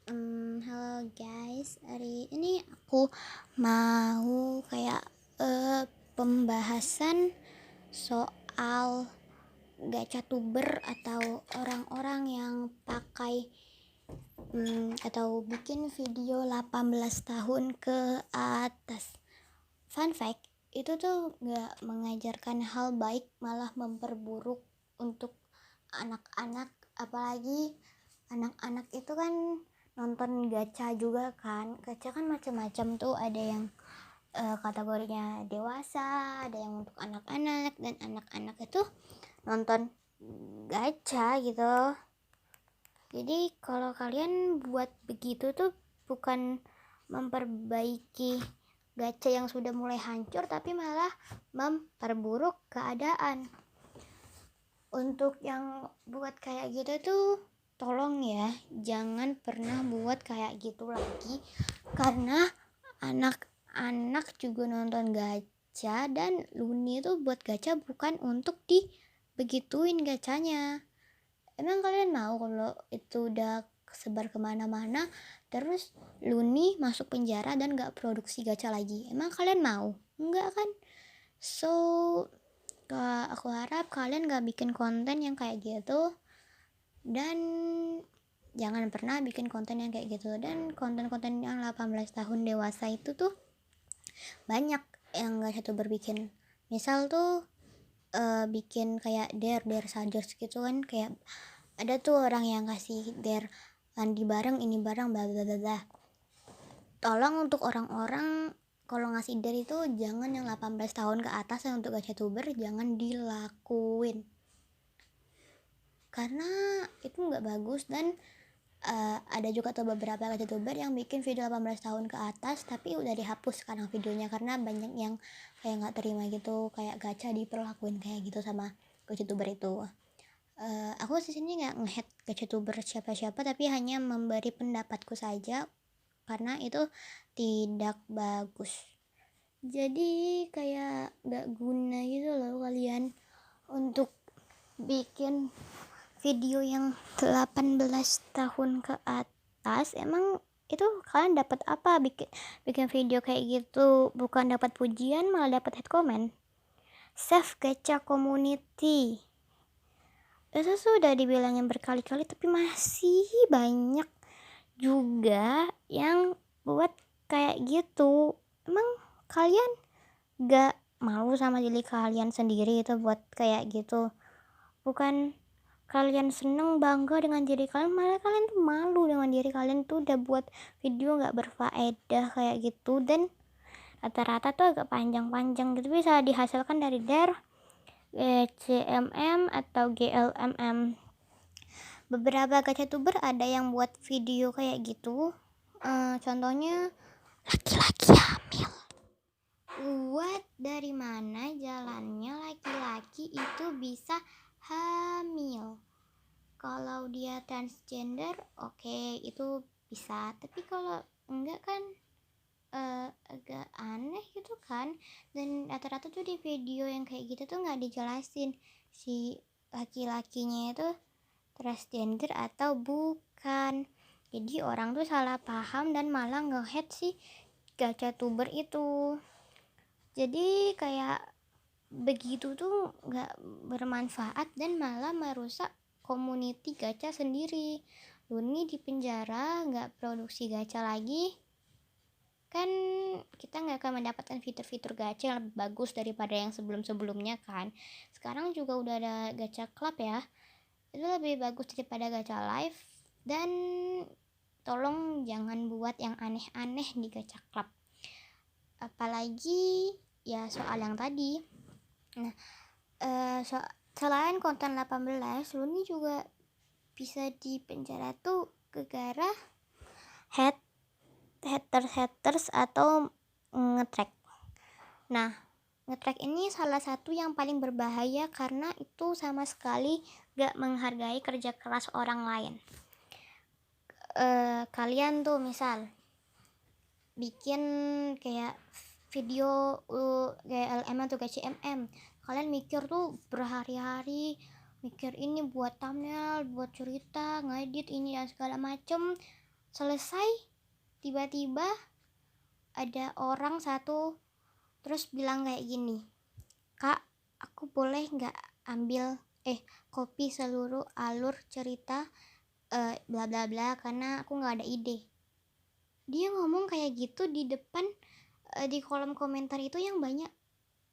Halo guys, hari ini aku mau kayak pembahasan soal gacatuber atau orang-orang yang pakai atau bikin video 18 tahun ke atas. Fun fact, itu tuh gak mengajarkan hal baik, malah memperburuk untuk anak-anak, apalagi anak-anak itu kan nonton gacha juga kan. Gacha kan macam-macam tuh, ada yang kategorinya dewasa, ada yang untuk anak-anak, dan anak-anak itu nonton gacha gitu. Jadi kalau kalian buat begitu tuh bukan memperbaiki gacha yang sudah mulai hancur, tapi malah memperburuk keadaan. Untuk yang buat kayak gitu tuh tolong ya, jangan pernah buat kayak gitu lagi, karena anak-anak juga nonton gacha, dan Luni tuh buat gacha bukan untuk dibegituin gacanya. Emang kalian mau kalau itu udah sebar kemana-mana terus Luni masuk penjara dan gak produksi gacha lagi? Emang kalian mau? Enggak kan? So aku harap kalian gak bikin konten yang kayak gitu, dan jangan pernah bikin konten yang kayak gitu. Dan konten-konten yang 18 tahun dewasa itu tuh banyak yang gak satu berbikin. Misal tuh bikin kayak dare Sajas gitu kan, kayak ada tuh orang yang kasih dare mandi bareng, ini bareng, bla bla bla bla. Tolong untuk orang-orang kalau ngasih dare itu jangan yang 18 tahun ke atas, yang untuk gacatuber jangan dilakuin, karena itu nggak bagus. Dan ada juga tuh beberapa gacatuber yang bikin video 18 tahun ke atas tapi udah dihapus sekarang videonya, karena banyak yang kayak nggak terima gitu, kayak gacha diperlakuin kayak gitu sama gacatuber itu. Aku di sini nggak nge-hate gacatuber siapa-siapa, tapi hanya memberi pendapatku saja, karena itu tidak bagus. Jadi kayak nggak guna gitu loh kalian untuk bikin video yang 18 tahun ke atas. Emang itu kalian dapat apa bikin video kayak gitu? Bukan dapat pujian, malah dapat hate comment. Save gacha community, itu sudah dibilangin berkali-kali tapi masih banyak juga yang buat kayak gitu. Emang kalian gak malu sama diri kalian sendiri itu buat kayak gitu? Bukan kalian seneng bangga dengan diri kalian, malah kalian tuh malu dengan diri kalian tuh udah buat video gak berfaedah kayak gitu. Dan rata-rata tuh agak panjang-panjang gitu, bisa dihasilkan dari CMM atau GLMM. Beberapa gacatuber ada yang buat video kayak gitu, contohnya laki-laki hamil. Buat dari mana jalannya laki-laki itu bisa hamil? Kalau dia transgender oke, itu bisa, tapi kalau enggak kan agak aneh gitu kan. Dan rata-rata tuh di video yang kayak gitu tuh nggak dijelasin si laki-lakinya itu transgender atau bukan. Jadi orang tuh salah paham dan malah nge-hate si gacatuber itu. Jadi kayak begitu tuh nggak bermanfaat dan malah merusak community gacha sendiri. Luni di penjara nggak produksi gacha lagi, kan kita nggak akan mendapatkan fitur-fitur gacha yang lebih bagus daripada yang sebelum-sebelumnya kan. Sekarang juga udah ada gacha club ya, itu lebih bagus daripada gacha live. Dan tolong jangan buat yang aneh-aneh di gacha club, apalagi ya soal yang tadi. Nah, selain konten 18, Luni juga bisa dipenjara tuh gara-gara haters atau ngetrack. Nah, ngetrack ini salah satu yang paling berbahaya karena itu sama sekali gak menghargai kerja keras orang lain. Kalian tuh misal bikin kayak video GLM atau GCMM, kalian mikir tuh berhari-hari, mikir ini buat thumbnail, buat cerita, ngedit ini dan segala macem. Selesai, tiba-tiba ada orang satu terus bilang kayak gini, "Kak, aku boleh nggak ambil copy seluruh alur cerita bla bla bla karena aku nggak ada ide." Dia ngomong kayak gitu di depan di kolom komentar itu yang banyak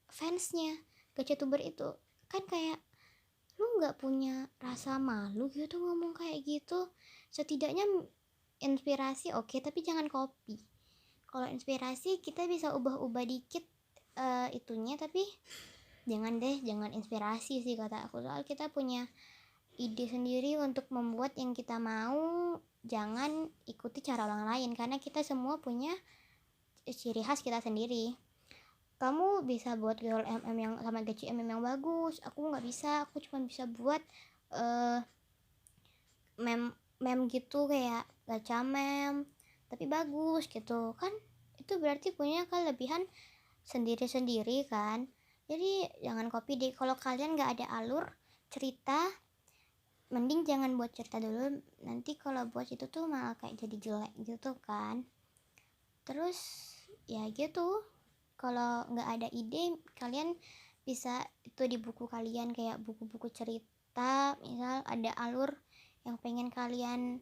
fansnya gacatuber itu. Kan kayak lu nggak punya rasa malu gitu ngomong kayak gitu. Setidaknya inspirasi oke, tapi jangan copy. Kalau inspirasi kita bisa ubah-ubah dikit itunya, tapi jangan inspirasi sih kata aku. Soal kita punya ide sendiri untuk membuat yang kita mau, jangan ikuti cara orang lain karena kita semua punya ciri khas kita sendiri. Kamu bisa buat girl MM yang sama gachi MM yang bagus, aku nggak bisa. Aku cuma bisa buat meme gitu kayak gacha meme tapi bagus gitu kan. Itu berarti punya kelebihan sendiri-sendiri kan. Jadi jangan copy deh. Kalau kalian nggak ada alur cerita, mending jangan buat cerita dulu. Nanti kalau buat itu tuh malah kayak jadi jelek gitu kan. Terus ya gitu, kalau nggak ada ide kalian bisa itu di buku kalian kayak buku-buku cerita, misal ada alur yang pengen kalian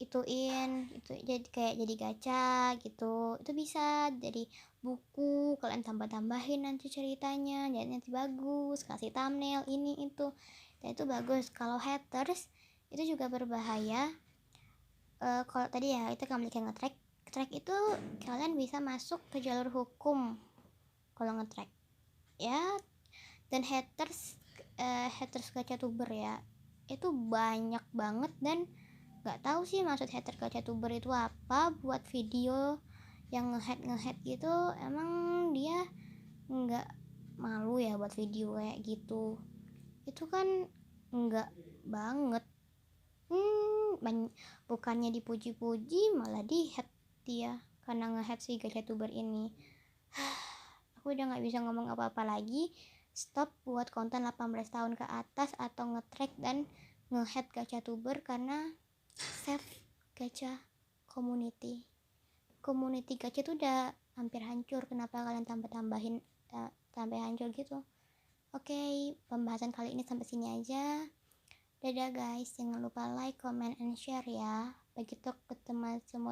ituin itu jadi kayak jadi gacha gitu, itu bisa jadi buku, kalian tambah-tambahin nanti ceritanya jadi nanti bagus, kasih thumbnail ini itu dan itu bagus. Kalau haters itu juga berbahaya. Kalau tadi ya itu kembali ke nge-track itu kalian bisa masuk ke jalur hukum kalau nge-track ya. Dan haters gacatuber ya itu banyak banget, dan nggak tahu sih maksud hater gacatuber itu apa. Buat video yang ngehead gitu, emang dia nggak malu ya buat video kayak gitu? Itu kan nggak banget. Bukannya dipuji-puji malah di-head dia karena nge-head si gacatuber ini. Aku udah nggak bisa ngomong apa-apa lagi. Stop buat konten 18 tahun ke atas atau nge-track dan nge-head gacatuber karena save gacha community gacha tuh udah hampir hancur. Kenapa kalian tambah-tambahin sampai hancur gitu? Oke, pembahasan kali ini sampai sini aja. Dadah guys, jangan lupa like, comment, and share ya. Begitu ke teman semua.